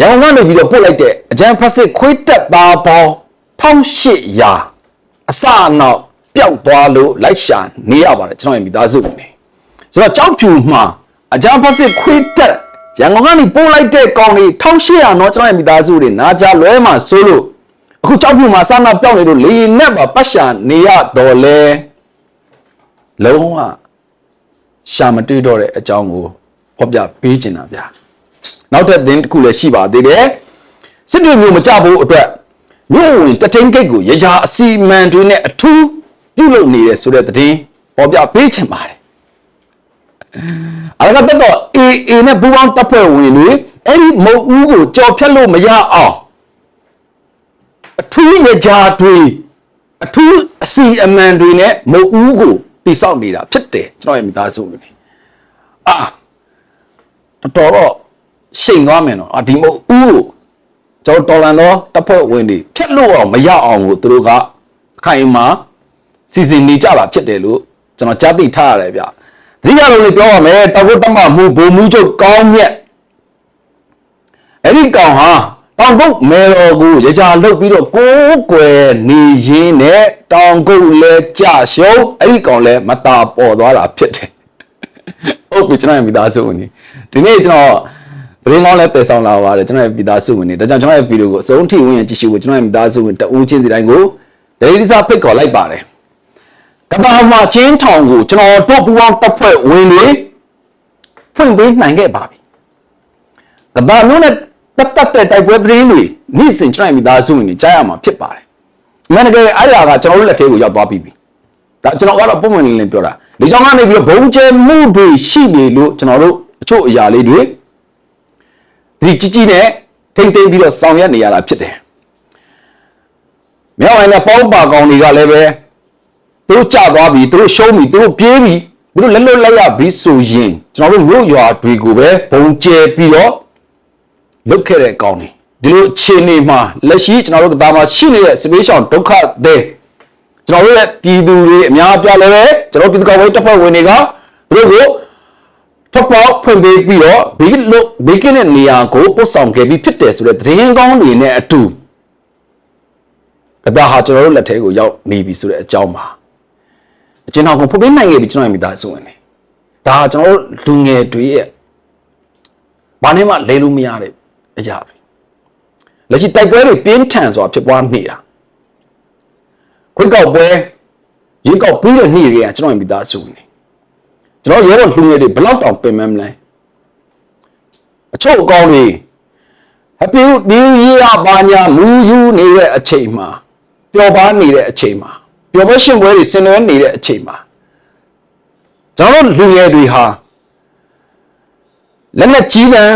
ရန်ကုန်ကနေပြီးတော့ပို့လိုက်တဲ့အကြံဖက်စစ်ခွေးတက်သားပေါင်း1800အစအနောက်ပျောက်သွားလို့လိုက်ရှာနေရပါတယ်ကျွန်တော်ရဲ့မိသားစုဝင်နေဆိုတော့ကြောက်ဖြူမှာအကြံဖက်စစ်ခွေးတက်ရန်ကုန်ကနေပို့လိုက်တဲ့ကောင်တွေ1800တော့ကျွန်တော်ရဲ့မိသားစုတွေနာကြလွဲမှာဆိုလို့အခုကြောက်ဖြူမှာစနာပျောက်နေလို့လေနဲ့ပါပတ်ရှာနေရတော့လဲလုံးဝရှာမတွေ့တော့တဲ့အကြောင်းကိုဟောပြပေးချင်တာဗျာနောက်တဲ့သတင်းတစ်ခုလည်းရှိပါသေးတယ်စစ်တွေမျိုးမကြဘူးအတွက်မြို့ဝင်တထိန်ဂိတ်ကိုရကြအစီမံတွေနဲ့အထူးပြုလုပ်နေရဆိုတဲ့သတင်းဟောပြပေးချင်ပါတယ်အဲ့ဒါတော့ AA နဲ့ပူးပေါင်းတပ်ဖွဲ့ဝင်တွေအဲ့ဒီမုံဦးကိုကြော်ဖြတ်လို့မရအောင်အထူးရကြတွေအထူးအစီအမံတွေနဲ့မုံဦးကိုတိစောက်နေတာဖြစ်တယ်ကျွန်တော်ရဲ့မိသားစုတွေတော်တော့ရှိန်သွားမယ်နော်ဒီမုံဦးကိုကျွန်တော်တော်လန်တော့တပ်ဖွဲ့ဝင်တွေဖြတ်လို့အောင်မရအောင်ကိုသူတို့ကအခိုင်အမာစီစဉ်နေကြတာဖြစ်တယ်လို့ကျွန်တော်ကြားသိထားရတယ်ဗျဒီရလုံးလေးပြောရမယ်တောက်ဖို့တမမှုဘုံမှုချုပ်ကောင်းမြတ်အဲ့ဒီကောင်ဟာတောင်ကုတ်မဲတော်ကိုရကြလှုပ်ပြီးတော့ကိုးကွယ်နေရင်းနဲ့တောင်ကုတ်လဲကြရှုံးအဲ့ဒီကောင်လဲမတာပေါ်သွားတာဖြစ်တယ်ဟုတ်ပြီကျွန်တော်ရဲ့မိသားစုဝင်ဒီနေ့ကျွန်တော်ဗရင်းကောင်းလဲပယ်ဆောင်လာပါတယ်ကျွန်တော်ရဲ့မိသားစုဝင်ဒါကြောင့်ကျွန်တော်ရဲ့ဗီဒီယိုကိုအဆုံးထိဝင်ရကြည့်ရှုဖို့ကျွန်တော်ရဲ့မိသားစုဝင်တဦးချင်းစီတိုင်းကိုဒေဒီစာဖိတ်ခေါ်လိုက်ပါတယ်ကဘာမှာချင်းထောင်ကိုကျွန်တော်တို့ပူပေါင်းတပ်ဖွဲ့ဝင်တွေဖွင့်ပေးနိုင်ခဲ့ပါပြီကဘာမျိုးနဲ့ပတ်သက်တဲ့တိုက်ပွဲသတင်းတွေနေ့စဉ်ကျွန်တော်ရဲ့မိသားစုဝင်တွေကြားရမှာဖြစ်ပါတယ်အမှန်တကယ်အဲ့ဒါကကျွန်တော်တို့လက်ထဲကိုရောက်သွားပြီဒါကျွန်တော်ကတော့ပုံမှန်လေးပြောတာဒီကြောင့်ကနေပြီးတော့ဘုံကျဲမှုတွေရှိနေလို့ကျွန်တော်တို့အချို့အရာလေးတွေဒီကြီးနဲ့ထိမ့်သိမ့်ပြီးတော့ဆောင်ရွက်နေရတာဖြစ်တယ်မြောက်ပိုင်းနဲ့ပေါင်းပါကောင်တွေကလည်းပဲသူတို့ကြသွားပြီသူတို့ရှုံးပြီသူတို့ပြေးပြီသူတို့လက်လွတ်လိုက်ရပြီဆိုရင်ကျွန်တော်တို့မြို့ရွာတွေကိုပဲဘုံကျဲပြီးတော့လုတ်ခဲ့တဲ့ကောင်တွေဒီလိုအခြေအနေမှာလက်ရှိကျွန်တော်တို့ကဒါမှရှိနေတဲ့စပေးရှောင်ဒုက္ခတွေကျွန်တော်တို့ရဲ့ပြည်သူတွေအများအပြားလည်းပဲကျွန်တော်ပြည်သူ့ကာကွယ်တပ်ဖွဲ့ဝင်တွေကသူတို့ကိုထပ်ပေါက်ဖွင့်ပေးပြီးတော့ဘေးကင်းတဲ့နေရာကိုပို့ဆောင်ခဲ့ပြီးဖြစ်တယ်ဆိုတဲ့သတင်းကောင်းတွေနဲ့အတူဒါဟာကျွန်တော်တို့လက်ထဲကိုရောက်နေပြီဆိုတဲ့အကြောင်းပါအကျဉ်းအောင်ကိုဖွင့်ပေးနိုင်ခဲ့ပြီကျွန်တော်ရဲ့မိသားစုဝင်တွေဒါဟာကျွန်တော်တို့လူငယ်တွေရဲ့ဘာနဲ့မှလဲလို့မရတဲ့အရာပဲလက်ရှိတိုက်ပွဲတွေပြင်းထန်စွာဖြစ်ပွားနေတာခွင့်ကောက်ပွဲရေကောက်ပြီးတဲ့နေ့တွေကကျွန်တော်ရဲ့မိသားစုဝင်တွေကျွန်တော်ရဲဘော်လူငယ်တွေဘလောက်တောင်ပင်မမလဲအချို့အကောင်းတွေ Happy New Year ဘာညာမူယူနေတဲ့အချိန်မှာပျော်ပါနေတဲ့အချိန်မှာပျော်ပွဲရှင်ပွဲတွေဆင်နွှဲနေတဲ့အချိန်မှာကျွန်တော်လူငယ်တွေဟာလက်နဲ့ကြီးတန်း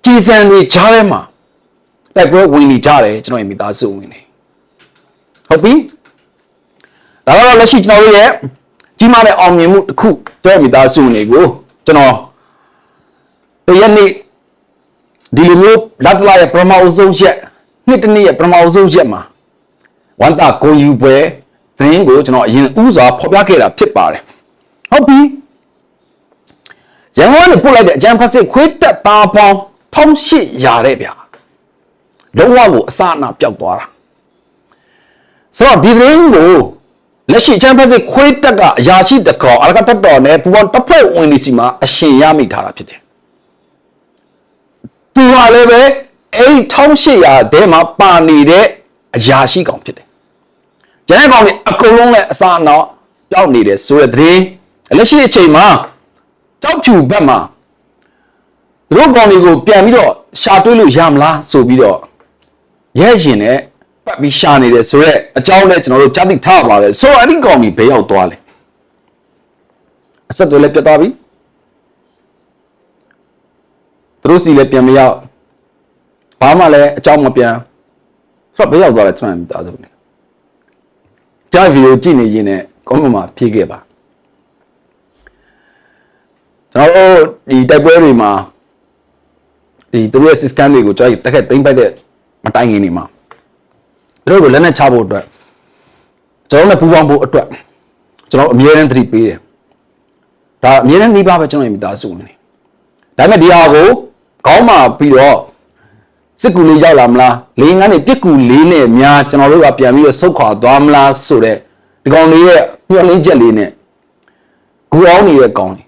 ကြီးစံတွေကြားထဲမှာတိုက်ပွဲဝင်နေကြတယ်ကျွန်တော်ရဲ့မိသားစုဝင်တွေဟုတ်ပြီဒါတော့လက်ရှိကျွန်တော်တို့ရဲ့ကြီးမားတဲ့အောင်မြင်မှုတစ်ခုတဲ့မိသားစုဝင်တွေကိုကျွန်တော်တရက်နေ့ဒီလိုမျိုးလက်တလာရဲ့ပထမအဆုံးရက်နှစ်တနည်းရဲ့ပထမအဆုံးရက်မှာဝန်တာကိုယူပွဲသတင်းကိုကျွန်တော်အရင်ဥစွာဖော်ပြခဲ့တာဖြစ်ပါတယ်ဟုတ်ပြီရန်ကုန်ကနေပို့လိုက်တဲ့အကြံဖက်စစ်ခွေးတက်သားပေါင်း1800တဲ့ဗျာလုံးဝကိုအစအနပျောက်သွားတာဆိုတော့ဒီသတင်းကိုလက်ရှိအကြံဖက်စစ်ခွေးတက်ကအရာရှိတကောင်အလကတက်တော်နဲ့ပူပေါင်းတပ်ဖွဲ့ဝင်တွေစီမှာအရှင်ရမိထားတာဖြစ်တယ်သူဟာလည်းပဲအဲ့1800တဲမှာပါနေတဲ့အရာရှိကောင်ဖြစ်တယ်ကျန်တဲ့ကောင်တွေအကုန်လုံးလည်းအစအနောက်ပျောက်နေတယ်ဆိုတဲ့သတင်းလက်ရှိအချိန်မှာကြောက်ဖြူဘက်မှာသူတို့ကောင်တွေကိုပြန်ပြီးတော့ရှာတွေးလို့ရမလားဆိုပြီးတော့ရဲရင်နဲ့ပတ်ပြီးရှာနေတယ်ဆိုတော့အကြောင်းနဲ့ကျွန်တော်တို့ကြားသိထားပါတယ်ဆိုတော့အဲ့ဒီကောင်ကြီးဘယ်ရောက်သွားလဲအဆက်တွေလည်းပြတ်သွားပြီသူတို့စီလည်းပြန်မရောက်ဘာမှလည်းအကြောင်းမပြန်ဆိုတော့ဘယ်ရောက်သွားလဲကျွန်တော်မိသားစုနဲ့ကြားဗီဒီယိုကြည့်နေရင်လည်းကောင်းမှမှာဖြည့်ခဲ့ပါကျွန်တော်တို့ဒီတိုက်ပွဲတွေမှာဒီသူတို့ရဲ့ system တွေကိုကျွန်တော်တက်ခက်သိမ့်ပိုက်တဲ့မတိုင်ခင်နေမှာသူတို့ကိုလက်နဲ့ချဖို့အတွက်ကျွန်တော်နဲ့ပူးပေါင်းဖို့အတွက်ကျွန်တော်အမြဲတမ်းသတိပေးတယ်ဒါအမြဲတမ်းနှီးပါပဲကျွန်တော်ရဲ့မိသားစုဝင်နေဒါပေမဲ့ဒီဟာကိုခေါင်းမှာပြီးတော့ စစ်ကူလေးရောက်လာမလားလေငန်းနေပြစ်ကူလေးနဲ့များကျွန်တော်တို့ကပြန်ပြီးတော့ဆုတ်ခွာသွားမလားဆိုတဲ့ဒီကောင်လေးရဲ့မျှော်လင့်ချက်လေးနဲ့ဂူအောင်နေတဲ့ကောင်လေး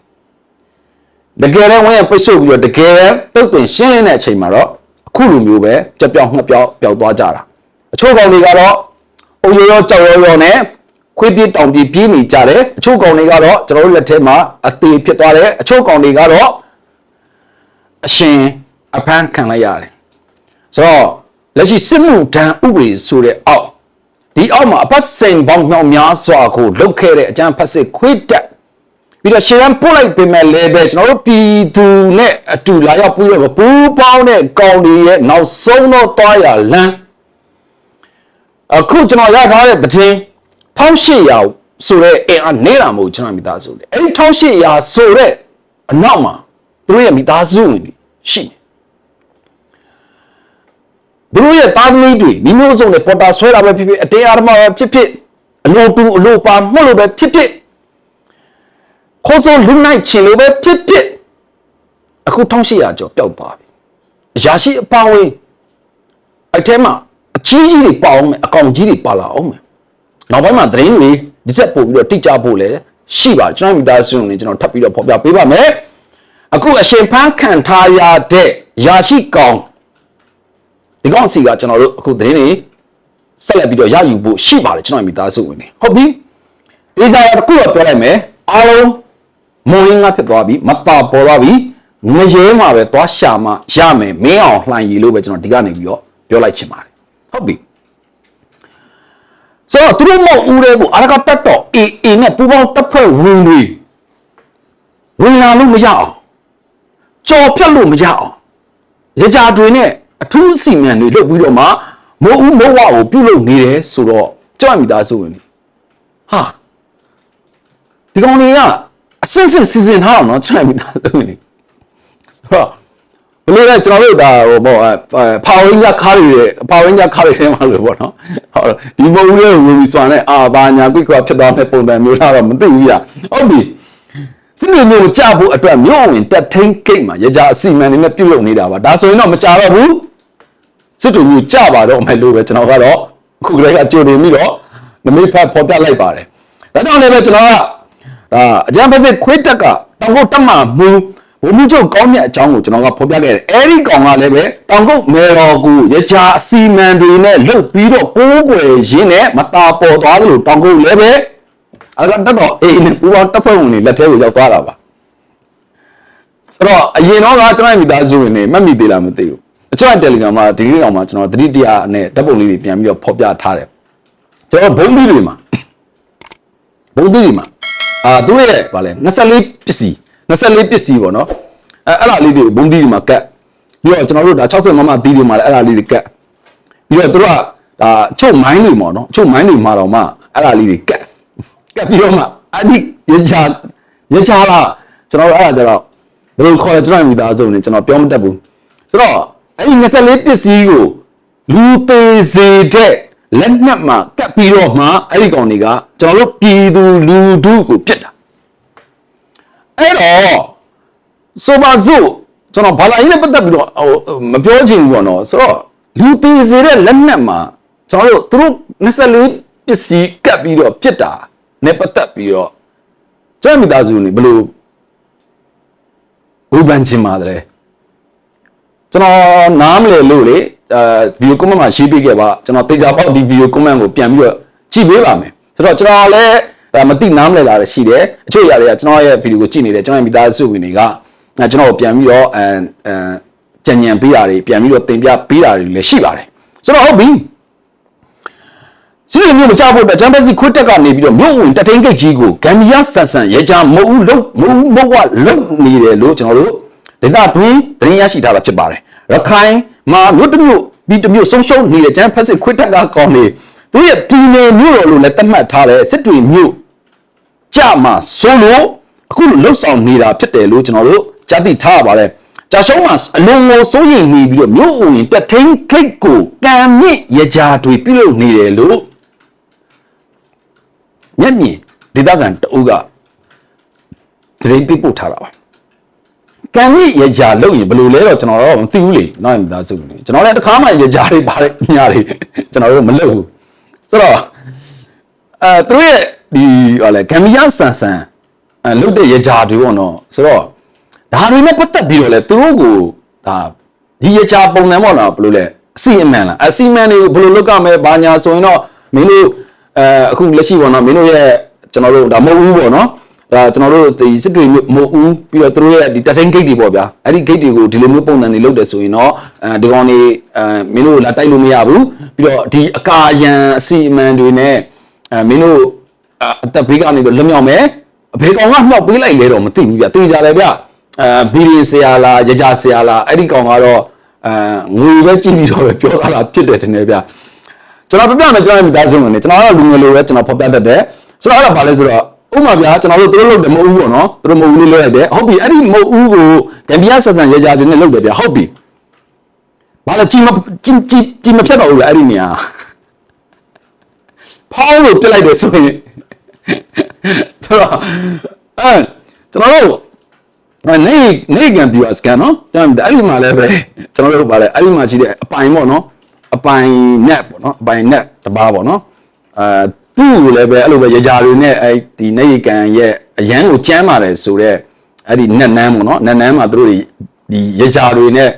တကယ်လည်းဝင်ရပိတ်ဆို့ပြီးတော့တကယ်တုတ်တင်ရှင်းနေတဲ့အချိန်မှာတော့အခုလိုမျိုးပဲကြက်ပြောင်းငှက်ပြောင်းပျောက်သွားကြတာအချို့ကောင်တွေကတော့အုံရောကြောက်ရောနဲ့ခွေးပြေးတောင်ပြေးပြေးနေကြတယ်အချို့ကောင်တွေကတော့ကျွန်တော်တို့လက်ထဲမှာအသေးဖြစ်သွားတယ်အချို့ကောင်တွေကတော့အရှင်အဖမ်းခံလိုက်ရတယ်ဆိုတော့လက်ရှိစစ်မှုထမ်းဥပဒေဆိုတဲ့အောက်ဒီအောက်မှာအပတ်စိန်ပေါင်းမြောက်များစွာကိုလုတ်ခဲ့တဲ့အကြမ်းဖက်စစ်ခွေးတက်ပြီးတော့ရှေ့ရန်ပို့လိုက်ပေးမဲ့လေပဲကျွန်တော်တို့ပြည်သူနဲ့အတူလာရောက်ပြီးတော့ပူးပေါင်းတဲ့ကောင်တွေရဲ့နောက်ဆုံးတော့တွားရလမ်းအခုကျွန်တော်ရထားတဲ့သတင်း1800ဆိုတဲ့အင်အားနေတာမဟုတ်ကျွန်တော်မိသားစုလေအဲ့ဒီ1800ဆိုတဲ့အနောက်မှာသူတို့ရဲ့မိသားစုဝင်ရှိတယ်သူတို့ရဲ့သားသမီးတွေမိမျိုးစုံနဲ့ပေါ်တာဆွဲတာပဲဖြစ်ဖြစ်အတင်းအဓမ္မပဲဖြစ်ဖြစ်အလိုတူအလိုပါမှုလို့ပဲဖြစ်ဖြစ်ခေါ်ဆိုလူနိုင်ချင်လို့ပဲဖြစ်ဖြစ်အခု1800ကျော်ပျောက်သွားပြီအရာရှိအပါဝင်အဲ့ထဲမှာအကြီးကြီးတွေပါအောင်မယ်အကောင်ကြီးတွေပါလာအောင်မယ်နောက်ပိုင်းမှာသတင်းတွေဒီချက်ပို့ပြီးတော့တိကျဖို့လည်းရှိပါကျွန်တော်မိသားစုဝင်ကျွန်တော်ထပ်ပြီးတော့ဖော်ပြပေးပါမယ်အခုအရှင်ဖန်းခံထားရတဲ့ရာရှိကောင်ဒီကောင်စီကကျွန်တော်တို့အခုသတင်းတွေဆက်လက်ပြီးတော့ရယူဖို့ရှိပါတယ်ကျွန်တော်မိသားစုဝင်တွေဟုတ်ပြီဒီကြရတစ်ခုတော့ပြောလိုက်မယ်အားလုံးမုံရင်းကဖြစ်သွားပြီမတာပေါ်သွားပြီငရဲမှာပဲသွားရှာမှရမယ်မင်းအောင်လှန်ရည်လို့ပဲကျွန်တော်ဒီကနေပြီးတော့ပြောလိုက်ချင်ပါတယ်ဟုတ်ပြီဆိုတော့သူတို့မဟုတ်ဦးတဲ့ကိုအရကတက်တော့အေနဲ့ပူပေါင်းတက်ဖွဲ့ဝင်တွေဝင်လာလို့မရအောင်ကြော်ဖြတ်လို့မရအောင်ရကြတွေနဲ့အထူးစီမံတွေလုပ်ပြီးတော့မှမိုးဦးမိုးဝကိုပြုတ်လုပ်နေတယ်ဆိုတော့ကြောက်မိသားစုဝင်တွေဟာဒီကောင်တွေကအစစ်စစ်စီစဉ်ထားအောင်နော်ကြောက်မိသားစုဝင်တွေဆိုတော့ဘယ်လိုလဲကျွန်တော်တို့ဒါဟိုပေါ့ဖာဝင်းကြခါးတွေဖာဝင်းကြခါးတွေထဲမှာလို့ပေါ့နော်ဟုတ်ဒီမိုးဦးလေးဝင်ပြီးစွာနဲ့ဘာညာကွိကွာဖြစ်သွားတဲ့ပုံစံမျိုးလားတော့မသိဘူးရဟုတ်ပြီစစ်မြေမျိုးကြဖို့အတွက်မြို့ဝင်တက်ထိန်ဂိတ်မှာရကြအစီမံနေနဲ့ပြုတ်လုပ်နေတာပါဒါဆိုရင်တော့မကြတော့ဘူးစစ်တူမျိုးကြပါတော့မယ်လို့ပဲကျွန်တော်ကတော့အခုကလေးကကြိုတင်ပြီးတော့နမိတ်ဖတ်ဖော်ပြလိုက်ပါတယ်ဒါကြောင့်လည်းပဲကျွန်တော်ကအကြံဖက်စစ်ခွေးတက်ကတောင်ကုတ်တက်မှမူဘုံမှုချုပ်ကောင်းမြတ်အကြောင်းကိုကျွန်တော်ကဖော်ပြခဲ့တယ်အဲဒီကောင်ကလည်းပဲတောင်ကုတ်မေတော်ကူရကြအစီမံတွေနဲ့လှုပ်ပြီးတော့ပိုးပွယ်ရင်းနဲ့မတာပေါ်သွားသလိုတောင်ကုတ်လည်းပဲအဲ့ဒါတော့အေးနဲ့ပူပေါင်းတက်ဖွဲ့ဝင်တွေလက်ထဲကိုရောက်သွားတာပါဆိုတော့အရင်တော့ကကျွန်တော်မိသားစုဝင်တွေမှတ်မိသေးလားမသိဘူးအချို့ Telegram မှာဒီနေ့တော့မှကျွန်တော်သတိတရားနဲ့ဓာတ်ပုံလေးတွေပြန်ပြီးတော့ဖော်ပြထားတယ်ကျွန်တော်ဘုံသီးတွေမှာသူရဲ့ဗာလဲ24ပစ္စည်းပေါ့နော်အဲ့ဒါလေးတွေဘုံသီးတွေမှာကတ်ပြီးတော့ကျွန်တော်တို့ဒါ60မမသီးတွေမှာလည်းအဲ့ဒါလေးတွေကတ်ပြီးတော့သူတို့ကဒါချုပ်မိုင်းတွေပေါ့နော်ချုပ်မိုင်းတွေမှာတော့မှအဲ့ဒါလေးတွေကတ်ပြီးတော့မှအဒီရချာလားကျွန်တော်အဲ့ဒါကြတော့ဘယ်လိုခေါ်လဲကျွန်တော်မိသားစုနဲ့ကျွန်တော်ပြောမတတ်ဘူးဆိုတော့အဲ့ဒီ24ပစ္စည်းကိုလူသေးစေတဲ့လက်နက်မှာကတ်ပြီးတော့မှအဲ့ဒီကောင်တွေကကျွန်တော်တို့ပြည်သူလူထုကိုပြစ်တာအဲ့တော့ဆိုပါစို့ကျွန်တော်ဘာလာရင်းနဲ့ပတ်သက်ပြီးတော့မပြောချင်ဘူးပေါ့နော်ဆိုတော့လူသေးစေတဲ့လက်နက်မှာကျွန်တော်တို့သူတို့24ပစ္စည်းကတ်ပြီးတော့ပြစ်တာနဲ့ပတ်သက်ပြီးတော့ကျွန်တော်မိသားစုနေဘယ်လိုဝေဖန်ချင်ပါတယ်ကျွန်တော်နားမလည်လို့လေဗီဒီယိုကွန်မန့်မှာရေးပေးခဲ့ပါကျွန်တော်တေချာပေါက်ဒီဗီဒီယိုကွန်မန့်ကိုပြန်ပြီးတော့ကြည့်ပေးပါမယ်ဆိုတော့ကျွန်တော်လည်းမသိနားမလည်လာတာရှိတယ်အချို့ຢာတွေကကျွန်တော်ရဲ့ဗီဒီယိုကိုကြည့်နေတယ်ကျွန်တော်ရဲ့မိသားစုဝင်တွေကကျွန်တော်ကိုပြန်ပြီးတော့ကြံညံပေးတာတွေပြန်ပြီးတော့တင်ပြပေးတာတွေလည်းရှိပါတယ်ဆိုတော့ဟုတ်ပြီစီးရီမျိုးမကြဖို့အတွက်ဂျမ်ဘက်စီခွတ်တက်ကနေပြီးတော့မြို့ဝင်တထိန်ဂိတ်ကြီးကိုဂမ်ဘီယာဆန်ဆန်ရဲချာမုံဦးလုံးမုံမုံဝလုံးနေတယ်လို့ကျွန်တော်တို့ဒေသတွင်းသတင်းရရှိထားတာဖြစ်ပါတယ်ရခိုင်မှာမြို့တစ်မြို့ပြီးတစ်မြို့ဆုံးရှုံးနေတဲ့ဂျမ်ဘက်စီခွတ်တက်ကကောင်းနေသူရဲ့ပြည်နယ်မြို့တော်လို့လည်းသတ်မှတ်ထားတဲ့စစ်တွေမြို့ကြမှာဆိုလို့အခုလှုပ်ဆောင်နေတာဖြစ်တယ်လို့ကျွန်တော်တို့ကြားသိထားရပါတယ်ကြာရှုံးမှာအလုံးကိုစိုးရိမ်နေပြီးတော့မြို့ဝင်တက်ထိန်ဂိတ်ကိုကံမြင့်ရကြတွေပြုလုပ်နေတယ်လို့မျက်မြင်ဒေသခံတအုပ်ကသတင်းပေးပို့ထားတာပါ ကံကြီးရကြလို့ရင်ဘယ်လိုလဲတော့ကျွန်တော်တော့မသိဘူးလေနောက်ရင်သားစုနေကျွန်တော်လည်းတစ်ခါမှရကြတွေပါတယ်ညာတွေကျွန်တော်တို့မလုပ်ဘူးဆိုတော့သူတို့ရဲ့ဒီဟောလဲကံကြီးဆန်ဆန်လုတ်တဲ့ရကြတွေပေါ့နော်ဆိုတော့ဒါတွေနဲ့ပတ်သက်ပြီးတော့လဲသူတို့ကိုဒါဒီရကြပုံစံပေါ့နော်ဘယ်လိုလဲအစီအမံလားအစီအမံတွေကိုဘယ်လိုလုပ်ရမလဲဘာညာဆိုရင်တော့မင်းတို့အခုလက်ရှိပေါ့နော်မင်းတို့ရဲ့ကျွန်တော်တို့ဒါမဟုတ်ဘူးပေါ့နော်ဒါကျွန်တော်တို့ဒီစစ်တွေမဟုတ်ဘူးပြီးတော့သူတို့ရဲ့ဒီတက်ထိန်ဂိတ်တွေပေါ့ဗျာအဲ့ဒီဂိတ်တွေကိုဒီလိုမျိုးပုံစံတွေလုပ်တယ်ဆိုရင်တော့ဒီကောင်တွေမင်းတို့လာတိုက်လို့မရဘူးပြီးတော့ဒီအကာအရန်အစီအမံတွေနဲ့မင်းတို့အသက်ဘေးကနေတော့လွတ်မြောက်မယ်အဖေကောင်ကမှောက်ပေးလိုက်လေတော့မသိဘူးဗျတေးကြတယ်ဗျဘီလီဆရာလားရကြဆရာလားအဲ့ဒီကောင်ကတော့ငွေပဲကြည့်ပြီးတော့ပဲပြောတာဖြစ်တယ်တင်တယ်ဗျကျွန်တော်ပြပြမယ်ကျွန်တော်မိသားစုဝင်နေကျွန်တော်ကတော့လူငယ်လိုပဲကျွန်တော်ဖော်ပြတတ်တယ်ဆိုတော့အဲ့ဒါဘာလဲဆိုတော့ဥပမာဗျာကျွန်တော်တို့တို့လုပ်တယ်မဟုတ်ဘူးပေါ့နော်တို့မဟုတ်ဘူးလေးလုပ်လိုက်တယ်ဟုတ်ပြီအဲ့ဒီမဟုတ်ဘူးကိုကံပြဆက်ဆံရကြခြင်းနဲ့လုပ်တယ်ဗျာဟုတ်ပြီဘာလဲကြီးမဖြတ်တော့ဘူးဗျာအဲ့ဒီနေရာဖောင်းလို့ပြစ်လိုက်တယ်ဆိုရင်ဆိုတော့ကျွန်တော်တို့နေကံပြစကန်နော်အဲ့ဒီမှာလည်းပဲကျွန်တော်တို့ဗာလဲအဲ့ဒီမှာရှိတဲ့အပိုင်ပေါ့နော်အပိုင် net ပေါ့နော်အပိုင် net တပါးပေါ့နော်သူ့ကိုလည်းပဲအဲ့လိုပဲရကြတွေနဲ့အဲ့ဒီနေကံရဲ့အရန်ကိုကျမ်းပါတယ်ဆိုတော့အဲ့ဒီနက်နန်းပေါ့နော်နက်နန်းမှာသူတို့ဒီရကြတွေနဲ့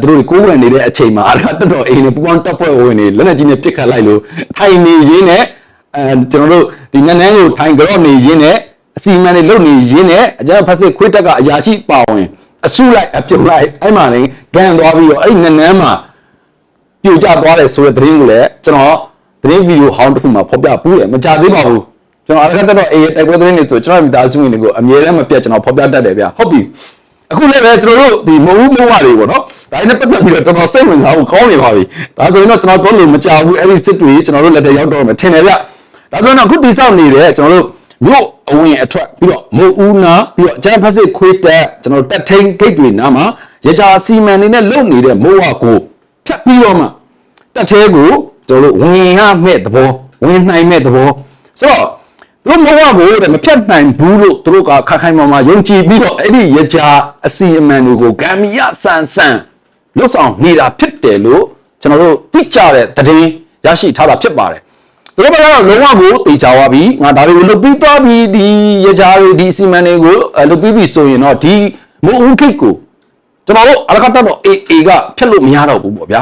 သူတို့ကိုယ်ဝင်နေတဲ့အချိန်မှာအားတော်တော်အိမ်နဲ့ပူပေါင်းတပ်ဖွဲ့ဝင်နေလက်နဲ့ကြီးနဲ့ပြစ်ခတ်လိုက်လို့ထိုင်နေရင်းနဲ့ကျွန်တော်တို့ဒီနက်နန်းကိုထိုင်ကြော့နေရင်းနဲ့အစီအမံတွေလုပ်နေရင်းနဲ့အကြမ်းဖက်စစ်ခွေးတက်ကအရာရှိပါဝင်အစုလိုက်အပြုတ်လိုက်အဲ့မှာနေကန်သွားပြီးတော့အဲ့နက်နန်းမှာပြိုကျသွားတယ်ဆိုတဲ့သတင်းကိုလည်းကျွန်တော်သတင်းဗီဒီယိုဟောင်းတစ်ခုမှာဖော်ပြပူးတယ်မကြသေးပါဘူးကျွန်တော်အားကတော့အေးတိုက်ပွဲသတင်းတွေဆိုကျွန်တော်မိသားစုဝင်တွေကိုအမြဲတမ်းမပြတ်ကျွန်တော်ဖော်ပြတတ်တယ်ဗျဟုတ်ပြီအခုလည်းပဲကျွန်တော်တို့ဒီမဟုတ်မဟုတ်တွေပေါ့နော်ဒါနဲ့ပတ်သက်ပြီးတော့တော်တော်စိတ်ဝင်စားဖို့ကောင်းနေပါပြီဒါဆိုရင်တော့ကျွန်တော်တို့လို့မကြောက်ဘူးအဲ့ဒီစစ်တွေကျွန်တော်တို့လက်ထဲရောက်တော့မယ်ထင်တယ်ဗျဒါဆိုရင်တော့အခုတိဆောက်နေတဲ့ကျွန်တော်တို့မြို့အဝင်အထွက်ပြီးတော့မဟုတ်ဦးနာပြီးတော့ကျန်ဖက်စစ်ခွေးတက်ကျွန်တော်တက်ထိန်ဂိတ်တွေနားမှာရကြစီမံနေနဲ့လုံနေတဲ့မိုးဝကိုဖြတ်ပြီးတော့မှတက်သေးကိုကျွန်တော်တို့ဝင်ရမဲ့သဘောဝင်နိုင်မဲ့သဘောဆိုတော့တို့မဟုတ်ဘူးတဲ့မဖြတ်နိုင်ဘူးလို့တို့ကခါခိုင်မာယုံကြည်ပြီးတော့အဲ့ဒီရကြအစီအမံတွေကိုဂမ်မီယာဆန်ဆန်လှုပ်ဆောင်နေတာဖြစ်တယ်လို့ကျွန်တော်တို့သိကြတဲ့သတင်းရရှိထားတာဖြစ်ပါတယ်တို့ဘက်ကတော့လုံးဝကိုသိကြသွားပြီငါဒါတွေကိုလုပ်ပြီးသွားပြီးဒီရကြတွေဒီအစီအမံတွေကိုလုပ်ပြီးပြီဆိုရင်တော့ဒီမိုးဦးခိတ်ကိုကျွန်တော်တို့အလကတ်တော့အေကဖြတ်လို့မရတော့ဘူးပေါ့ဗျာ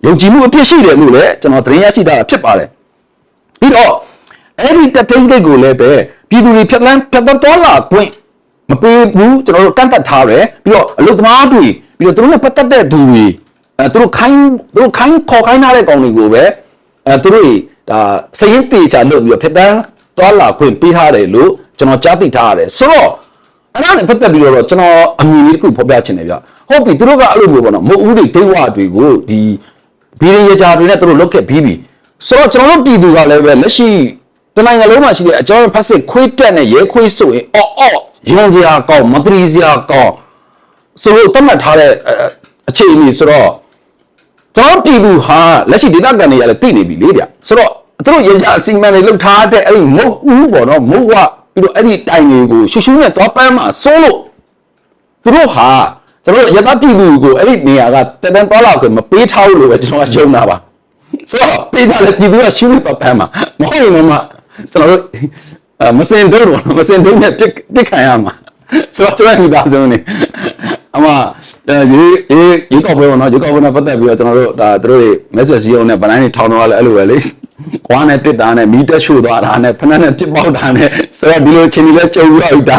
ယုံကြည်မှုအဖြစ်ရှိတယ်လို့လည်းကျွန်တော်သတင်းရရှိတာဖြစ်ပါတယ်ပြီးတော့အဲ့ဒီတထိန်ဂိတ်ကိုလည်းပဲပြည်သူတွေဖြတ်တော်လာခွင့်မပေးဘူးကျွန်တော်တို့ကန့်သက်ထားတယ်ပြီးတော့အလုပ်သမားတွေပြီးတော့သူတို့နဲ့ပတ်သက်တဲ့သူတွေသူတို့ခိုင်းခေါ်ခိုင်းထားတဲ့ကောင်တွေကိုပဲသူတို့ဒါစရင်တေချာလုပ်ပြီးတော့ဖြတ်တော်လာခွင့်ပေးထားတယ်လို့ကျွန်တော်ကြားသိထားရတယ်ဆိုတော့အဲ့ဒါနဲ့ပတ်သက်ပြီးတော့ကျွန်တော်အမြင်လေးတစ်ခုဖော်ပြချင်တယ်ဗျဟုတ်ပြီသူတို့ကအဲ့လိုမျိုးပေါ့နော်မဟုတ်ဦးတွေဒိဝတွေကိုဒီဘီရကြတွေနဲ့သူတို့လုတ်ခဲ့ပြီးပြီဆိုတော့ကျွန်တော်တို့ပြည်သူကလည်းပဲလက်ရှိတနိုင်ငံလုံးမှာရှိတဲ့အကြောင်းဖက်စစ်ခွေးတက်နဲ့ရဲခွေးဆိုရင်ရုံစရာကောင်းမပရီစရာကောင်းဆိုတော့တတ်မှတ်ထားတဲ့အခြေအနေဆိုတော့ကျွန်တော်ပြည်သူဟာလက်ရှိဒေသခံတွေကလည်းသိနေပြီလေဗျဆိုတော့သူတို့ရကြအစီအမံတွေလုပ်ထားတဲ့အဲ့ဒီမုတ်ဦးပေါ့နော်မုတ်ဝပြီးတော့အဲ့ဒီတိုင်တွေကိုရှူရှူနဲ့သွားပန်းမှာစိုးလို့သူတို့ဟာကျွန်တော်ရတပြည်သူကိုအဲ့ဒီနေရာကတက်တန်းသွားလာခွင့်မပေးထားဘူးလို့ပဲကျွန်တော်ကယုံတာပါဆိုတော့ပေးထားတဲ့ပြည်သူကရှူနဲ့သွားပန်းမှာမဟုတ်ရင်တော့ကျွန်တော်တို့မစင်တို့နဲ့ပြစ်ခံရမှာဆိုတော့ကျွန်တော်မိသားစုနေအမရေကောက်ပွဲပေါ့နော်ရေကောက်ပွဲနဲ့ပတ်သက်ပြီးတော့ကျွန်တော်တို့ဒါတို့တွေ message စီအောင်နဲ့ဗလိုင်းတွေထောင်းတော့လဲအဲ့လိုပဲလေကွာနဲ့တစ်တာနဲ့မီးတက်ရှို့သွားတာနဲ့ဖနက်နဲ့ပြစ်ပေါက်တာနဲ့ဆိုတော့ဒီလိုချင်းကြီးလဲကြုံရပြီဒါ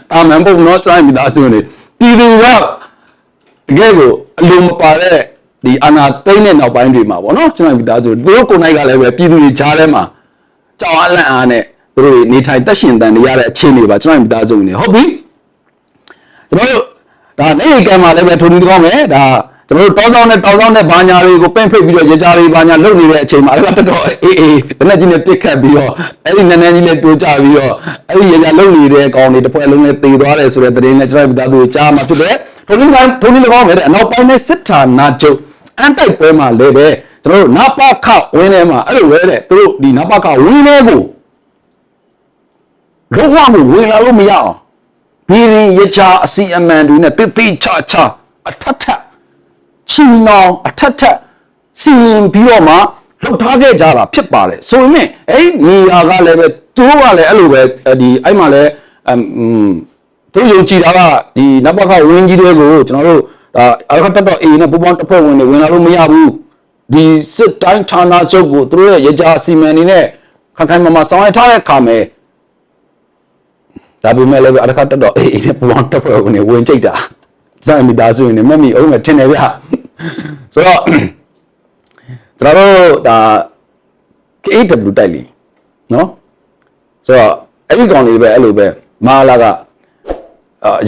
အာမန်ပုံနော်ကျွန်တော်မိသားစုနေပြည်သူကတကယ်ကိုအလုံးမပါတဲ့ဒီအာနာသိမ့်တဲ့နောက်ပိုင်းတွေမှာပေါ့နော်ကျွန်တော်မိသားစုသူတို့ကိုယ်နိုင်ကလည်းပဲပြည်သူတွေကြားထဲမှာကြောက်အားလန့်အားနဲ့သူတို့နေထိုင်တက်ရှင်တန်နေရတဲ့အခြေအနေပါကျွန်တော်မိသားစုနေဟုတ်ပြီကျွန်တော်တို့ဒါနေကံမှာလည်းပဲထိုးနေတော့မယ်ဒါကျွန်တော်တို့တောင်းဆောင်တဲ့ဘာညာတွေကိုပင့်ဖိတ်ပြီးတော့ရကြတွေဘာညာလုပ်နေတဲ့အချိန်မှာလည်းတော်တော်အေးဘယ်နဲ့ကြီးနဲ့ပစ်ခတ်ပြီးတော့အဲ့ဒီနန်းနန်းကြီးနဲ့တိုးကြပြီးတော့အဲ့ဒီရကြလုပ်နေတဲ့ကောင်တွေတစ်ဖွဲ့လုံးနဲ့တည်သွားတယ်ဆိုတဲ့သတင်းနဲ့ကျွန်တော်မိသားစုကြားမှာဖြစ်တယ်ထိုးနေတော့မယ်တဲ့အနောက်ပိုင်းနဲ့စစ်ဌာနချုပ်အန်တိုက်ပွဲမှာလည်းပဲကျွန်တော်တို့နပခဝင်းထဲမှာအဲ့လိုပဲတဲ့သူတို့ဒီနပခဝင်းထဲကိုလုံးဝဝင်လာလို့မရအောင် ပြည်ရချာအစီအမံတွေနဲ့တိတိချာချာအထက်ထက်ချီနောင်အထက်ထက်စီရင်ပြီးတော့မှလှုပ်ထားခဲ့ကြတာဖြစ်ပါတယ်ဆိုရင်အဲ့ဒီနေရာကလည်းပဲသူတို့ကလည်းအဲ့လိုပဲဒီအဲ့မှာလည်းသူယုံကြည်တာကဒီနဘခဝင်းကြီးတွေကိုကျွန်တော်တို့အရခတ်တော့အေနဲ့ပူပေါင်းတစ်ဖွဲ့ဝင်တွေဝင်လာလို့မရဘူးဒီစစ်တိုင်းဌာနချုပ်ကိုသူတို့ရဲ့ရကြအစီအမံတွေနဲ့ခိုင်ခိုင်မာမာဆောင်ရွက်ထားတဲ့အခါမှာဒါပေမဲ့လည်းအရခတ်တော့အေနဲ့ပူပေါင်းတစ်ဖွဲ့ဝင်တွေဝင်ကြိတ်တာစမ်းမိသားစုနေမမီအောင်မယ်ထင်တယ်ဗျဆိုတော့ကျွန်တော်တို့ဒါ KW တိုက်လီနော်ဆိုတော့အဲ့ဒီကောင်လေးပဲအဲ့လိုပဲမာလာက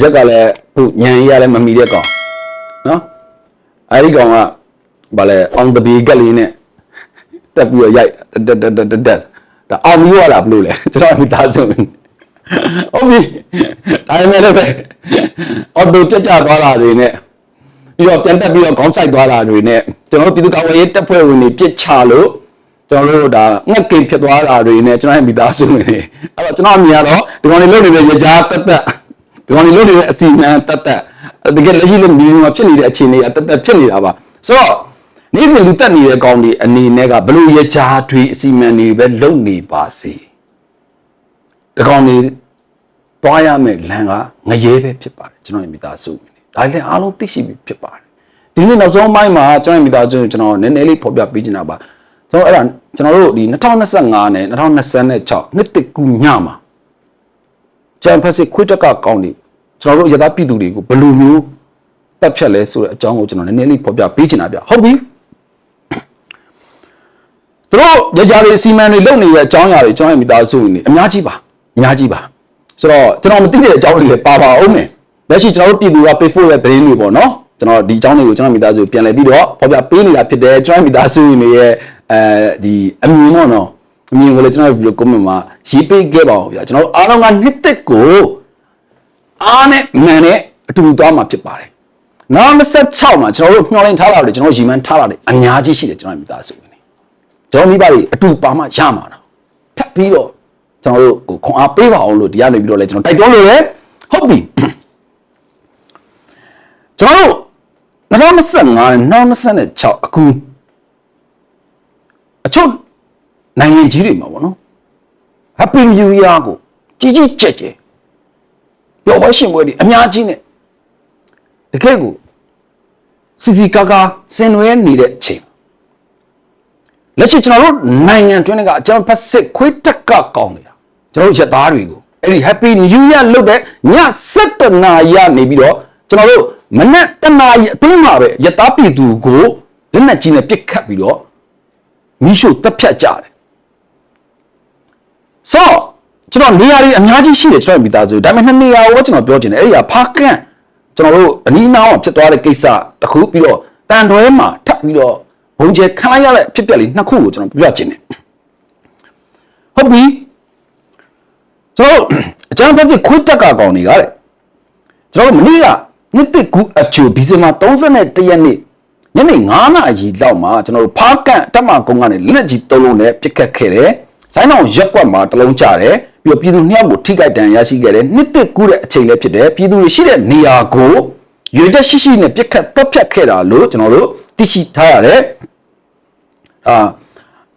ရက်ကလည်းခုညံရလည်းမမီတဲ့ကောင်နော်အဲ့ဒီကောင်ကဗာလဲအောင်တပီကလေးနဲ့တက်ပြီးတော့ရိုက်တက်ဒါအောင်မျိုးရလားဘလို့လဲကျွန်တော်မိသားစုဟုတ်ပြီဒါပေမဲ့လည်းပဲအော်တိုပြတ်ကျသွားတာတွေနဲ့ပြီးတော့ပြန်တက်ပြီးတော့ခေါင်းဆိုင်သွားတာတွေနဲ့ကျွန်တော်တို့ပြည်သူ့ကာကွယ်ရေးတပ်ဖွဲ့ဝင်တွေပြစ်ချလို့ကျွန်တော်တို့ဒါငှက်ကင်ဖြစ်သွားတာတွေနဲ့ကျွန်တော်ရဲ့မိသားစုဝင်တွေအဲ့တော့ကျွန်တော်အမြင်ကတော့ဒီကောင်တွေလုပ်နေတဲ့ရကြားတက်ဒီကောင်တွေလုပ်နေတဲ့အစီအမံတက်တကယ်လက်ရှိလည်းမြေပြင်မှာဖြစ်နေတဲ့အခြေအနေအတက်ဖြစ်နေတာပါဆိုတော့နေ့စဉ်လူတက်နေတဲ့ကောင်တွေအနေနဲ့ကဘလို့ရကြားတွေအစီအမံတွေပဲလုပ်နေပါစေဒီကောင်တွေတွားရမယ်လမ်းကငရဲပဲဖြစ်ပါတယ်ကျွန်တော်ရဲ့မိသားစုဝင်တွေဒါလည်းအားလုံးသိရှိပြီးဖြစ်ပါတယ်ဒီနေ့နောက်ဆုံးပိုင်းမှာကျွန်တော်ရဲ့မိသားစုကျွန်တော်နည်းနည်းလေးဖော်ပြပေးချင်တာပါကျွန်တော်အဲ့ဒါကျွန်တော်တို့ဒီ2025နဲ့2026နှစ်တကူညမှာကျန်ဖက်စစ်ခွေးတက်ကကောင်းနေကျွန်တော်တို့ရသပြည်သူတွေကိုဘယ်လိုမျိုးတက်ဖြတ်လဲဆိုတဲ့အကြောင်းကိုကျွန်တော်နည်းနည်းလေးဖော်ပြပေးချင်တာဗျဟုတ်ပြီသူတို့ရကြတွေစီမံတွေလုပ်နေတဲ့အကြောင်းအရာတွေကျွန်တော်ရဲ့မိသားစုဝင်တွေအများကြီးပါဆိုတော့ကျွန်တော်မသိတဲ့အကြောင်းတွေလည်းပါအောင်မယ်လက်ရှိကျွန်တော်တို့ပြည်သူကပေးပို့တဲ့သတင်းတွေပေါ့နော်ကျွန်တော်ဒီအကြောင်းတွေကိုကျွန်တော်မိသားစုပြန်လည်ပြီးတော့ဖော်ပြပေးနေတာဖြစ်တယ်ကျွန်တော်မိသားစုဝင်တွေရဲ့ဒီအမြင်ပေါ့နော်အမြင်ကိုလည်းကျွန်တော်ဗီဒီယိုကွန်မန့်မှာရေးပေးခဲ့ပါဦးဗျာကျွန်တော်တို့အားလုံးကနှစ်သက်ကိုအားနဲ့မှန်နဲ့အတူတူသွားမှာဖြစ်ပါတယ်နောက်26မှာကျွန်တော်တို့မျှော်လင့်ထားတာတွေကျွန်တော်ရည်မှန်းထားတာတွေအများကြီးရှိတယ်ကျွန်တော်မိသားစုဝင်တွေကျွန်တော်မိဘတွေအတူပါမှရမှာတော့ထပ်ပြီးတော့ကျွန်တော်တို့ကိုခွန်အားပေးပါအောင်လို့ဒီကနေပြီးတော့လည်းကျွန်တော်တိုက်တွန်းလို့ရဟုတ်ပြီကျွန်တော်တို့2025နဲ့2026အခုအချို့နိုင်ငံကြီးတွေမှာပေါ့နော် Happy New Year ကိုကြီးကြီးကျယ်ကျယ်ပျော်ပွဲရှင်ပွဲတွေအများကြီးနဲ့တကယ်ကိုစီစီကာကာဆင်နွှဲနေတဲ့အချိန်လက်ရှိကျွန်တော်တို့နိုင်ငံတွင်းကအကြောင်းဖက်စစ်ခွေးတက်ကကောင်းနေတာကျွန်တော်တို့ရက်သားတွေကိုအဲ့ဒီ Happy New Year လုပ်တဲ့ည7 နာရီနေပြီးတော့ကျွန်တော်တို့မနက်1 နာရီအတွင်းမှာပဲရက်သားပြည်သူကိုလက်နက်ကြီးနဲ့ပစ်ခတ်ပြီးတော့မီးရှို့တပ်ဖြတ်ကြတယ်ဆိုတော့ကျွန်တော်နေရာတွေအများကြီးရှိတယ်ကျွန်တော်မိသားစုဒါပေမဲ့2 နေရာကိုကျွန်တော်ပြောချင်တယ်အဲ့ဒီကဖားကန့်ကျွန်တော်တို့အနီးနားမှာဖြစ်သွားတဲ့ကိစ္စတစ်ခုပြီးတော့တန်တွဲမှာထပ်ပြီးတော့ဘုံကျဲခံလိုက်ရတဲ့ဖြစ်ပျက်လေး2 ခုကိုကျွန်တော်ပြောချင်တယ်ဟုတ်ပြီကျွန်တော်အကြမ်းဖက်စစ်ခွေးတက်ကကောင်တွေကတဲ့ကျွန်တော်မနေ့ကနှစ်တစ်ကူအချိုဒီဇင်ဘာ31ရက်နေ့ညနေ9 နာရီလောက်မှာကျွန်တော်တို့ဖားကန့်တက်မကုန်းကနေလက်နက်ကြီး3 လုံးနဲ့ပစ်ခတ်ခဲ့တယ်ဆိုင်းအောင်ရက်ကွက်မှာ1 လုံးကျတယ်ပြီးတော့ပြည်သူ2 ယောက်ကိုထိခိုက်ဒဏ်ရာရရှိခဲ့တယ်နှစ်တစ်ကူတဲ့အချိန်လည်းဖြစ်တယ်ပြည်သူတွေရှိတဲ့နေရာကိုရွေချက်ရှိနဲ့ပစ်ခတ်တပ်ဖြတ်ခဲ့တာလို့ကျွန်တော်တို့သိရှိထားရတယ်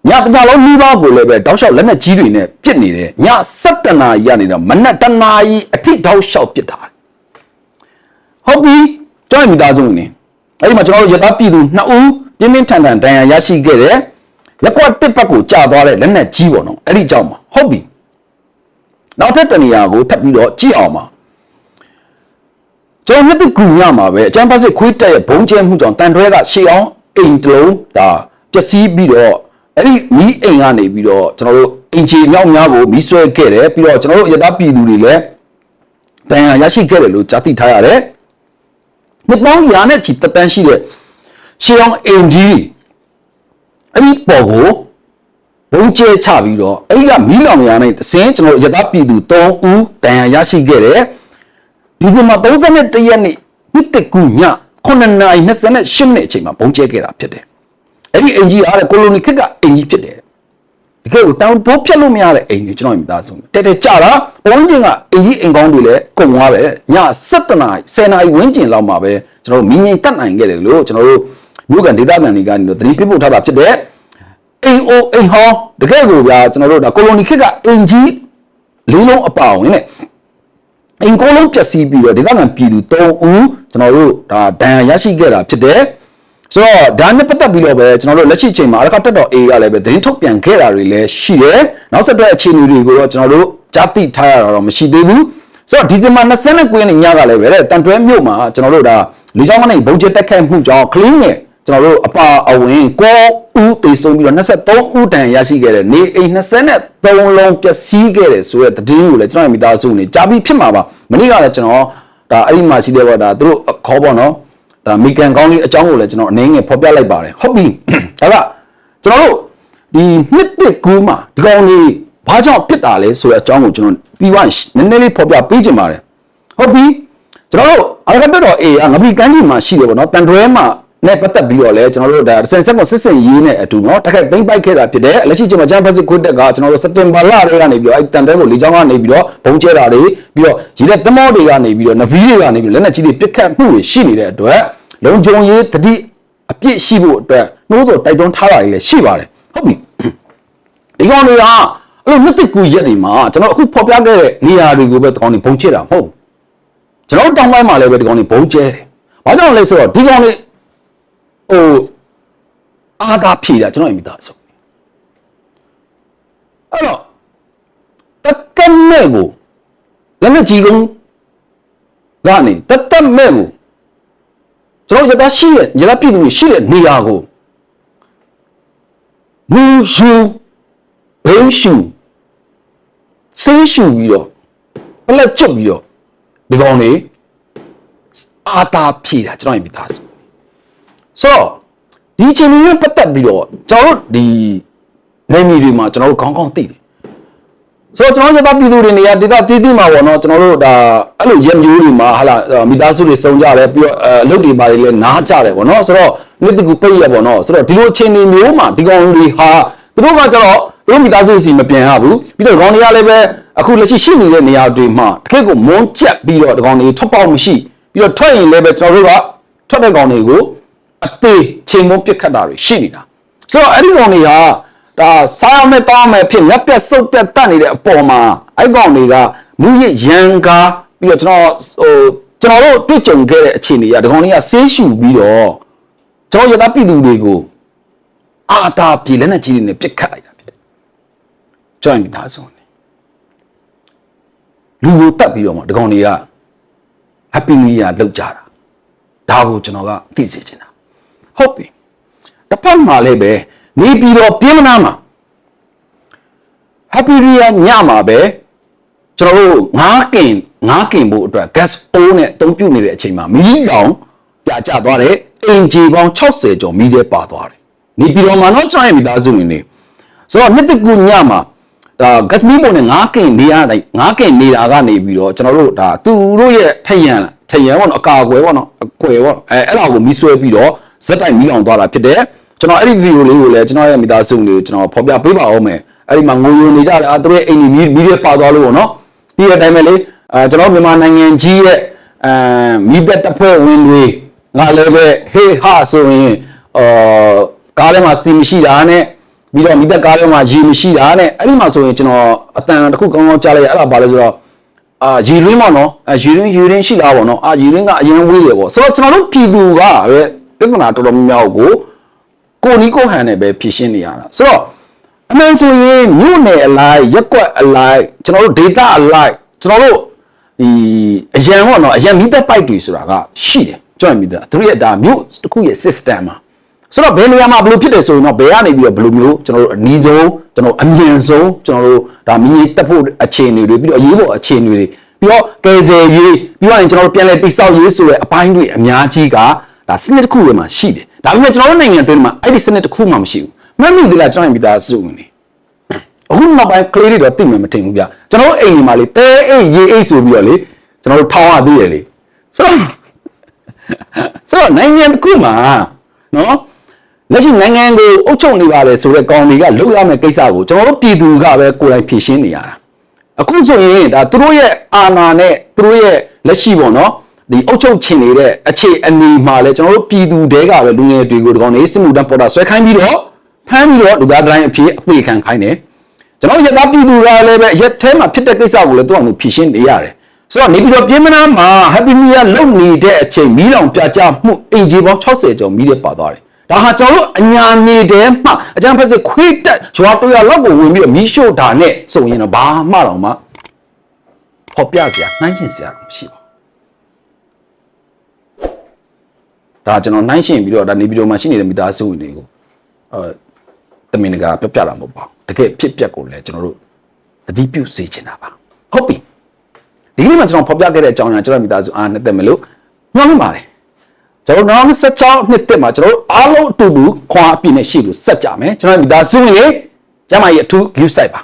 ညတညလုံးနှီးပါးကိုလည်းပဲတောက်လျှောက်လက်နက်ကြီးတွေနဲ့ပစ်နေတယ်ည7 နာရီကနေတော့မနက်1 နာရီအထိတောက်လျှောက်ပစ်တာဟုတ်ပြီကျွန်တော်မိသားစုနေအဲ့ဒီမှာကျွန်တော်တို့ရသားပြည်သူ2 ဦးပြင်းပြင်းထန်ထန်ဒဏ်ရာရရှိခဲ့တယ်ရက်ကွက်တစ်ပတ်ကိုကြာသွားတဲ့လက်နက်ကြီးပေါ့နော်အဲ့ဒီကြောင့်မှာဟုတ်ပြီနောက်ထပ်တနေရာကိုထပ်ပြီးတော့ကြည့်အောင်ပါကျွန်တော်နှစ်တကူညမှာပဲအကျန်းဖက်စစ်ခွေးတက်ရဲ့ဘုံကျဲမှုကြောင့်တန်တွဲကရှေ့အောင်အိမ်တလုံးဒါပျက်စီးပြီးတော့အဲ့ဒီမီးအိမ်ကနေပြီးတော့ကျွန်တော်တို့အင်ဂျီမြောက်များကိုမီးဆွဲခဲ့တယ်ပြီးတော့ကျွန်တော်တို့ရသားပြည်သူတွေလည်းဒဏ်ရာရရှိခဲ့တယ်လို့ကြားသိထားရတယ်နှစ်ပေါင်းရာနဲ့ချီတက်တန်းရှိတဲ့ရှေ့အောင်အင်ဂျီအဲ့ဒီပေါ်ကိုဘုံကျဲချပြီးတော့အဲ့ဒီကမီးလောင်ရာနဲ့အစင်းကျွန်တော်ရသားပြည်သူ3 ဦးဒဏ်ရာရရှိခဲ့တယ်ဒီဇင်ဘာ31 ရက်နေ့နှစ်တကူည9 နာရီ 28 မိနစ်အချိန်မှာဘုံကျဲခဲ့တာဖြစ်တယ်အဲ့ဒီအင်ဂျီအားတဲ့ကိုလိုနီခေတ်ကအင်ဂျီဖြစ်တယ် ဒီကဲကိုတောင်ပိုးဖြတ်လို့မရတဲ့အိမ်တွေကျွန်တော်မိသားစုတဲတဲကြတာဝန်းကျင်ကအင်ကြီးအိမ်ကောင်းတွေလည်းကုန်သွားပဲည7 နာရီ10 နာရီဝန်းကျင်လောက်မှာပဲကျွန်တော်တို့မြင်မြင်တတ်နိုင်ခဲ့တယ်လို့ကျွန်တော်တို့မြို့ကန်ဒေသခံတွေကနေတော့သတိပေးပို့ထားတာဖြစ်တဲ့အိမ်ဟောတကယ်ကိုဗျာကျွန်တော်တို့ဒါကိုလိုနီခေတ်ကအင်ကြီးလေးလုံးအပါဝင်နဲ့အင်ကိုလုံးပျက်စီးပြီးတော့ဒေသခံပြည်သူ3 ဦးကျွန်တော်တို့ဒါဒဏ်ရာရရှိခဲ့တာဖြစ်တယ်ဆိုတော့ဒါနဲ့ပတ်သက်ပြီးတော့ပဲကျွန်တော်တို့လက်ရှိချိန်မှာအရကတက်တော် A ကလည်းပဲသတင်းထုတ်ပြန်ခဲ့တာတွေလည်းရှိတယ်နောက်ဆက်တွဲအခြေအနေတွေကိုတော့ကျွန်တော်တို့ကြားသိထားရတာတော့မရှိသေးဘူးဆိုတော့ဒီဇင်ဘာ29ရက်နေ့ညကလည်းပဲတန်တွဲမြို့မှာကျွန်တော်တို့ဒါလူကြောင်းကနေဘုံကျတက်ခိုက်မှုကြောင့်ကလင်းနဲ့ကျွန်တော်တို့အပါအဝင်9 ဦးတေဆုံးပြီးတော့23 ဦးတန်ရရှိခဲ့တဲ့နေအိမ်23 လုံးပျက်စီးခဲ့တယ်ဆိုတဲ့သတင်းကိုလည်းကျွန်တော်မိသားစုနေကြားပြီးဖြစ်မှာပါမနေ့ကလည်းကျွန်တော်ဒါအဲ့ဒီမှာရှိတဲ့ဘောဒါသူတို့ခေါ်ပေါ့နော်ဒါမိကန်ကောင်းလေးအကြောင်းကိုလည်းကျွန်တော်အနေငယ်ဖော်ပြလိုက်ပါတယ်ဟုတ်ပြီဒါကကျွန်တော်တို့ဒီနှစ်တစ်ကူးမှာဒီကောင်လေးဘာကြောင့်ဖြစ်တာလဲဆိုတဲ့အကြောင်းကိုကျွန်တော်ပြီးသွားနည်းနည်းလေးဖော်ပြပေးချင်ပါတယ်ဟုတ်ပြီကျွန်တော်တို့အရကတက်တော် A ကငပီကန်းကြီးမှာရှိတယ်ပေါ့နော်တန်တွဲမှာနဲ့ပတ်သက်ပြီးတော့လဲကျွန်တော်တို့ဒါစက်ကိုစစ်စင်ရေးနဲ့အတူเนาะတက်ခက်သိမ့်ပိုက်ခဲ့တာဖြစ်တယ်လက်ရှိကျွန်တော်ဂျမ်ဘတ်စစ်ခွတ်တက်ကကျွန်တော်တို့စက်တင်ဘာလတွေကနေပြီးတော့အဲ့တန်တဲကိုလေကြောင်းကနေပြီးတော့ဘုံကျဲတာတွေပြီးတော့ရည်တဲ့သမောတွေကနေပြီးတော့နဗီတွေကနေပြီးလက်နက်ကြီးတွေပစ်ခတ်မှုတွေရှိနေတဲ့အတွက်လုံခြုံရေးတတိအပြည့်ရှိဖို့အတွက်နှိုးစော်တိုက်တွန်းထားတာတွေလည်းရှိပါတယ်ဟုတ်ပြီဒီကောင်တွေကအဲ့လိုနှစ်သက်ကူရက်တွေမှာကျွန်တော်အခုဖော်ပြခဲ့တဲ့နေရာတွေကိုပဲဒီကောင်တွေဘုံကျဲတာမဟုတ်ကျွန်တော်တောင်ပိုင်းမှာလည်းပဲဒီကောင်တွေဘုံကျဲတယ်ဘာကြောင့်လဲဆိုတော့ဒီကောင်တွေအာသာဖြေတာကျွန်တော်မိသားစုအဲ့တော့တတ်မဲ့ကိုလက်နဲ့ကြီးကုန်းကနေတတ်မဲ့ကိုကျွန်တော်ရတာရှိရရတာပြည်သူရှိတဲ့နေရာကိုမူရှူဘိန်းရှူဆေးရှူပြီးတော့ပလက်ကျွတ်ပြီးတော့ဒီကောင်လေးအာသာဖြေတာကျွန်တော်မိသားစုဆိုဒီချင်းလေးပတ်သက်ပြီးတော့ကျွန်တော်တို့ဒီနိုင်မီတွေမှာကျွန်တော်တို့ခေါင်းသိတယ်ဆိုတော့ကျွန်တော်တို့ပြည်သူတွေနေရာဒေသတည်မှာပေါ့နော်ကျွန်တော်တို့ဒါအဲ့လိုရက်မျိုးတွေမှာဟာလာမိသားစုတွေစုံကြတယ်ပြီးတော့အလုပ်တွေပါတယ်လည်းနားကြတယ်ပေါ့နော်ဆိုတော့နှစ်တကူပိတ်ရပေါ့နော်ဆိုတော့ဒီလိုချင်းတွေမျိုးမှာဒီကောင်တွေဟာသူတို့ကကျတော့သူတို့မိသားစုစီမပြန်ရဘူးပြီးတော့ကောင်တွေကလည်းပဲအခုလက်ရှိနေတဲ့နေရာတွေမှာတကယ့်ကိုမွန်းကျက်ပြီးတော့ဒီကောင်တွေထွက်ပေါက်မရှိပြီးတော့ထွက်ရင်လည်းပဲကျွန်တော်တို့ကထွက်တဲ့ကောင်တွေကိုအသေးချိန်မုံပြစ်ခတ်တာတွေရှိနေတာဆိုတော့အဲ့ဒီကောင်တွေကဒါစားမဲ့တောင်းမဲ့ဖြစ်လက်ပြတ်စုပ်ပြတ်တတ်နေတဲ့အပေါ်မှာအဲ့ကောင်တွေကမူရရန်ကားပြီးတော့ကျွန်တော်တို့တွေ့ကြုံခဲ့တဲ့အခြေအနေကဒီကောင်တွေကဆေးရှူပြီးတော့ကျွန်တော်ရတာပြည်သူတွေကိုအာတာပြည်လက်နဲ့ကြီးတွေနဲ့ပြစ်ခတ်လိုက်တာဖြစ်တယ်ကျွန်တော်မိသားစုနေလူကိုတတ်ပြီးတော့မှဒီကောင်တွေက Happy New Year လောက်ကြတာဒါကိုကျွန်တော်ကသိစေချင်တာဟုတ်ပြီတစ်ဖက်မှာလည်းပဲနေပြီးတော့ပြင်းမနာမှာ Happy New Year ညမှာပဲကျွန်တော်တို့ငါးကင်ဖို့အတွက် gas အိုးနဲ့အသုံးပြုနေတဲ့အချိန်မှာမီးလောင်ပြကျသွားတယ်အင်ဂျီပေါင်း60ကျော်မီးထဲပါသွားတယ်နေပြီးတော့မှတော့ကျွန်တော်ရဲ့မိသားစုဝင်တွေဆိုတော့နှစ်တကူညမှာဒါ gas မီးပုံနဲ့ငါးကင်နေရတိုင်းငါးကင်နေတာကနေပြီးတော့ကျွန်တော်တို့ဒါသူတို့ရဲ့ထရန်ပေါ့နော်အကာအကွယ်ပေါ့နော်အကွယ်ပေါ့အဲ့ဒါကိုမီးဆွဲပြီးတော့ဇက်တိုက်မီးလောင်သွားတာဖြစ်တယ်ကျွန်တော်အဲ့ဒီဗီဒီယိုလေးကိုလည်းကျွန်တော်ရဲ့မိသားစုတွေကိုကျွန်တော်ဖော်ပြပေးပါဦးမယ်အဲ့ဒီမှာငိုယိုနေကြတယ်သူတို့ရဲ့အိမ်ကြီးမီးတွေပါသွားလို့ပေါ့နော်ဒီအတိုင်းပဲလေကျွန်တော်မြန်မာနိုင်ငံကြီးရဲ့မီးဘက်တပ်ဖွဲ့ဝင်တွေငါလည်းပဲဟေးဟာဆိုရင်ကားထဲမှာစီမရှိတာနဲ့ပြီးတော့မီးဘက်ကားထဲမှာရေမရှိတာနဲ့အဲ့ဒီမှာဆိုရင်ကျွန်တော်အတန်တစ်ခုကောင်းကောင်းကြားလိုက်ရအဲ့ဒါပါလဲဆိုတော့ရေရင်းပေါ့နော်ရေရင်းရှိလားပေါ့နော်ရေရင်းကအရင်ဝေးတယ်ပေါ့ဆိုတော့ကျွန်တော်တို့ပြည်သူကပဲပြဿနာတော်တော်များများကိုနီးကိုဟန်နဲ့ပဲဖြည့်ရှင်းနေရတာဆိုတော့အမှန်ဆိုရင်မြို့နယ်အလိုက်ရက်ကွက်အလိုက်ကျွန်တော်တို့ data အလိုက်ကျွန်တော်တို့ဒီအရန်ပေါ့နော်အရန်မီးသက်ပိုက်တွေဆိုတာကရှိတယ်ကြောက်မိသားသူရဲ့ဒါမြို့တစ်ခုရဲ့ system မှာဆိုတော့ဘယ်နေရာမှာဘယ်လိုဖြစ်တယ်ဆိုရင်တော့ဘယ်ကနေပြီးတော့ဘယ်လိုမျိုးကျွန်တော်တို့အနီးဆုံးကျွန်တော်အမြင့်ဆုံးကျွန်တော်တို့ဒါမီးတက်ဖို့အခြေအနေတွေပြီးတော့အရေးပေါ်အခြေအနေတွေပြီးတော့ကယ်ဆယ်ရေးပြီးတော့ကျွန်တော်တို့ပြန်လည်တိစောက်ရေးဆိုတဲ့အပိုင်းတွေအများကြီးကဒါစနစ်တစ်ခုတွေမှာရှိတယ်ဒါပေမဲ့ကျွန်တော်တို့နိုင်ငံအတွင်းမှာအဲ့ဒီစနစ်တစ်ခုမှမရှိဘူးမှတ်မိသေးလားကျွန်တော်မိသားစုဝင်နေအခုနောက်ပိုင်းကလေးတွေတော့သိမှမထင်ဘူးဗျကျွန်တော်တို့အိမ်ဒီမှာလေတဲအိတ်ရေအိတ်ဆိုပြီးတော့လေကျွန်တော်တို့ထောင်းရသေးတယ်လေဆိုတော့နိုင်ငံတစ်ခုမှာနော် လက်ရှိနိုင်ငံကိုအုပ်ချုပ်နေပါလေဆိုတဲ့ကောင်တွေကလှုပ်ရမယ့်ကိစ္စကိုကျွန်တော်တို့ပြည်သူကပဲကိုယ်တိုင်ဖြေရှင်းနေရတာအခုဆိုရင်ဒါသူတို့ရဲ့အာဏာနဲ့သူတို့ရဲ့လက်ရှိပေါ့နော်ဒီအုပ်ချုပ်ချင်နေတဲ့အခြေအနေမှာလဲကျွန်တော်တို့ပြည်သူတွေကပဲလူငယ်တွေကိုဒီကောင်တွေစစ်မှုထမ်းပေါ်တာဆွဲခိုင်းပြီးတော့ဖမ်းပြီးတော့လူသားတိုင်းအဖြစ်အပေခံခိုင်းတယ်ကျွန်တော်ရက်သားပြည်သူကလည်းပဲရက်ထဲမှာဖြစ်တဲ့ကိစ္စကိုလည်းသူ့အောင်ဖြေရှင်းနေရတယ်ဆိုတော့နေပြီးတော့ပြည်မနာမှာ Happy New Year လုံနေတဲ့အချိန်မီးလောင်ပြကြမှုအင်ဂျီပေါင်း60ကျော်မီးတွေပါသွားတယ်ဒါဟာကျွန်တော်တို့အညာနေတဲ့မှအကြမ်းဖက်စစ်ခွေးတက်ရွာတရလောက်ကိုဝင်ပြီးတော့မီးရှို့တာနဲ့ဆိုရင်တော့ဘာမှတော့မှဖော်ပြစရာနှိုင်းချင်စရာမရှိပါဘူးဒါကျွန်တော်နှိုင်းရှင်းပြီးတော့ဒါနေပြီးတော့မှရှိနေတဲ့မိသားစုဝင်တွေကိုတမင်တကာပြတာမဟုတ်ပါဘူးတကယ်ဖြစ်ပျက်ကိုလည်းကျွန်တော်တို့တတိပြုစေချင်တာပါဟုတ်ပြီဒီနေ့မှကျွန်တော်ဖော်ပြခဲ့တဲ့အကြောင်းအရာကျွန်တော်မိသားစုအားနဲ့တက်မယ်လို့ညွှန်ပါတယ်ကျွန်တော်နောက်16နှစ်တက်မှာကျွန်တော်အားလုံးအတူတူခွန်အားပြည့်နဲ့ရှိလို့ဆက်ကြမယ်ကျွန်တော်မိသားစုဝင်တွေကျမကြီးအထူး view site ပါ